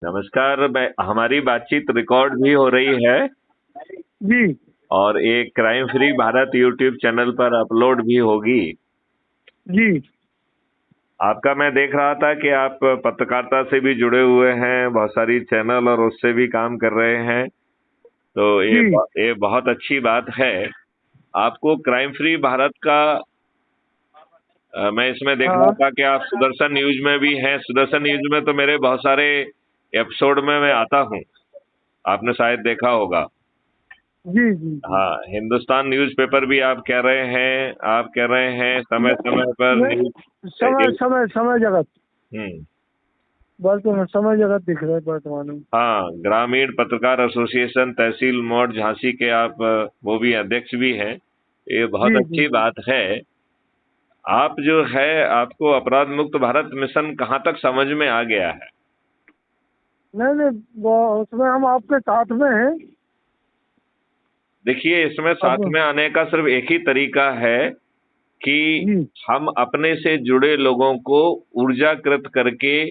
नमस्कार। हमारी बातचीत रिकॉर्ड भी हो रही है जी और एक crime free Bharat YouTube channel पर अपलोड भी होगी। जी। आपका मैं देख रहा था कि आप पत्रकारिता से भी जुड़े हुए हैं, बहुत सारी चैनल और उससे भी काम कर रहे हैं, तो जी ये बहुत अच्छी बात है। आपको क्राइम फ्री भारत का मैं इसमें देख रहा हाँ। था कि आप सुदर्शन न्यूज में भी हैं। सुदर्शन न्यूज में तो मेरे बहुत सारे एपिसोड में मैं आता हूँ, आपने शायद देखा होगा। जी जी जी। हाँ, हिंदुस्तान न्यूज़पेपर भी आप कह रहे हैं, समय समय पर नहीं, न्यूज। समय समय समय जगत, हम्म। वर्तमान समय जगत दिख रहे हैं वर्तमान में। हाँ, ग्रामीण पत्रकार एसोसिएशन तहसील मौड़ झांसी के आप वो भी अध्यक्ष भी हैं। ये बहुत जी जी अच्छी जी। बात है। आप जो है, आपको अपराध मुक्त भारत मिशन कहाँ तक समझ में आ गया है? नहीं नहीं, उसमें हम आपके साथ में हैं। देखिए, इसमें साथ अब में आने का सिर्फ एक ही तरीका है कि जी हम अपने से जुड़े लोगों को ऊर्जाकृत करके,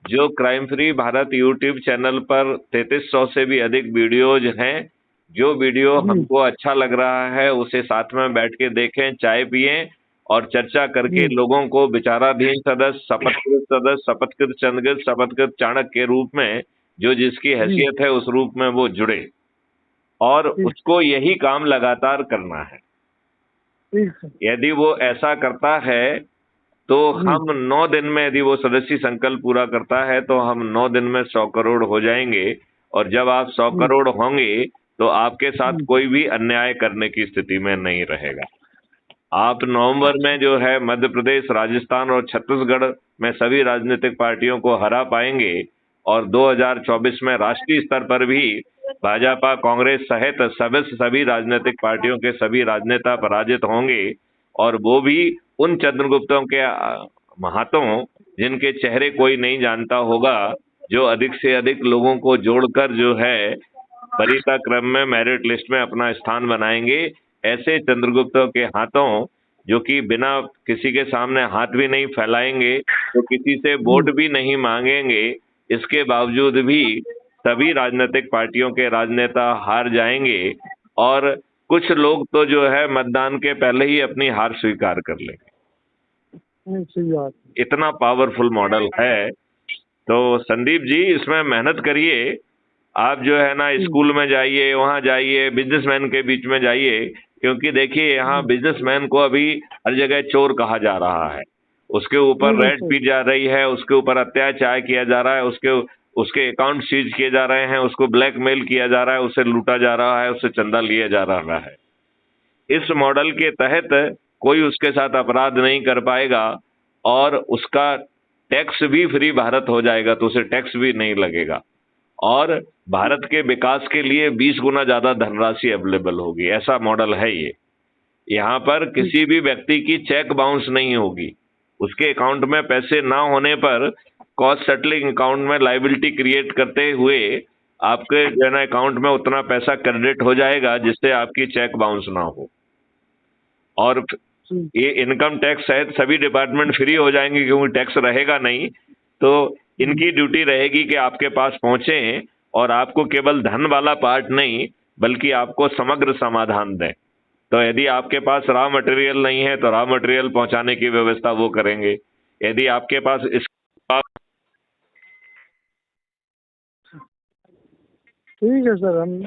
जो crime free Bharat YouTube channel पर 3300 से भी अधिक वीडियोज हैं, जो वीडियो जी हमको अच्छा लग रहा है उसे साथ में बैठ के देखें, चाय पिएं और चर्चा करके जी लोगों को विचाराधीन सदस्य, शपथकृत सदस्य, शपथकृत चंद्रकृत, शपथकृत चाणक्य के रूप में, जो जिसकी जी। हैसियत है उस रूप में वो जुड़े, और ठीक उसको यही काम लगातार करना है। ठीक है। यदि वो ऐसा करता है तो जी हम 9 दिन में, यदि वो सदस्य संकल्प पूरा करता है तो हम 9 दिन में 100 करोड़ हो जाएंगे। और जब आप सौ जी करोड़ होंगे तो आपके साथ जी। कोई भी अन्याय करने की स्थिति में नहीं रहेगा। आप नवंबर में जो है मध्य प्रदेश, राजस्थान और छत्तीसगढ़ में सभी राजनीतिक पार्टियों को हरा पाएंगे, और 2024 में राष्ट्रीय स्तर पर भी भाजपा, कांग्रेस सहित सभी राजनीतिक पार्टियों के सभी राजनेता पराजित होंगे। और वो भी उन चंद्रगुप्तों के हाथों, जिनके चेहरे कोई नहीं जानता होगा, जो अधिक से अधिक लोगों को जोड़कर जो है वरीयता क्रम में, मेरिट लिस्ट में अपना स्थान बनाएंगे। ऐसे चंद्रगुप्तों के हाथों, जो कि बिना किसी के सामने हाथ भी नहीं फैलाएंगे, तो किसी से जी वोट भी नहीं मांगेंगे, इसके बावजूद भी सभी राजनीतिक पार्टियों के राजनेता हार जाएंगे। और कुछ लोग तो जो है मतदान के पहले ही अपनी हार स्वीकार कर लेंगे। नहीं, सही बात इतना पावरफुल मॉडल है। तो संदीप जी, इसमें मेहनत करिए। आप जो है ना, है। स्कूल में जाइए, वहां जाइए, बिजनेसमैन के बीच में जाइए, क्योंकि देखिए यहाँ बिजनेसमैन को अभी हर जगह चोर कहा जा रहा है। उसके ऊपर बिल्कुल रेड सही। पी जा रही है, उसके ऊपर अत्याचार किया जा रहा है, उसके उसके अकाउंट सीज किए जा रहे हैं, उसको ब्लैकमेल किया जा रहा है, उसे लूटा जा रहा है, उससे चंदा लिया जा रहा है। इस मॉडल के तहत कोई उसके साथ अपराध नहीं कर पाएगा, और उसका टैक्स भी फ्री भारत हो जाएगा, तो उसे टैक्स भी नहीं लगेगा। और भारत के विकास के लिए 20 गुना ज्यादा धनराशि अवेलेबल होगी। ऐसा मॉडल है ये। यहाँ पर ठीक। किसी भी व्यक्ति की चेक बाउंस नहीं होगी। उसके अकाउंट में पैसे ना होने पर कॉस्ट सेटलिंग अकाउंट में लाइबिलिटी क्रिएट करते हुए आपके जो है ना अकाउंट में उतना पैसा क्रेडिट हो जाएगा जिससे आपकी चेक बाउंस ना हो। और ठीक। ये इनकम टैक्स सहित सभी डिपार्टमेंट फ्री हो जाएंगे, क्योंकि टैक्स रहेगा नहीं। तो इनकी ड्यूटी रहेगी कि आपके पास पहुंचे और आपको केवल धन वाला पार्ट नहीं, बल्कि आपको समग्र समाधान दें। तो यदि आपके पास रॉ मटेरियल नहीं है तो रॉ मटेरियल पहुंचाने की व्यवस्था वो करेंगे। यदि आपके पास इस ठीक है सर, हम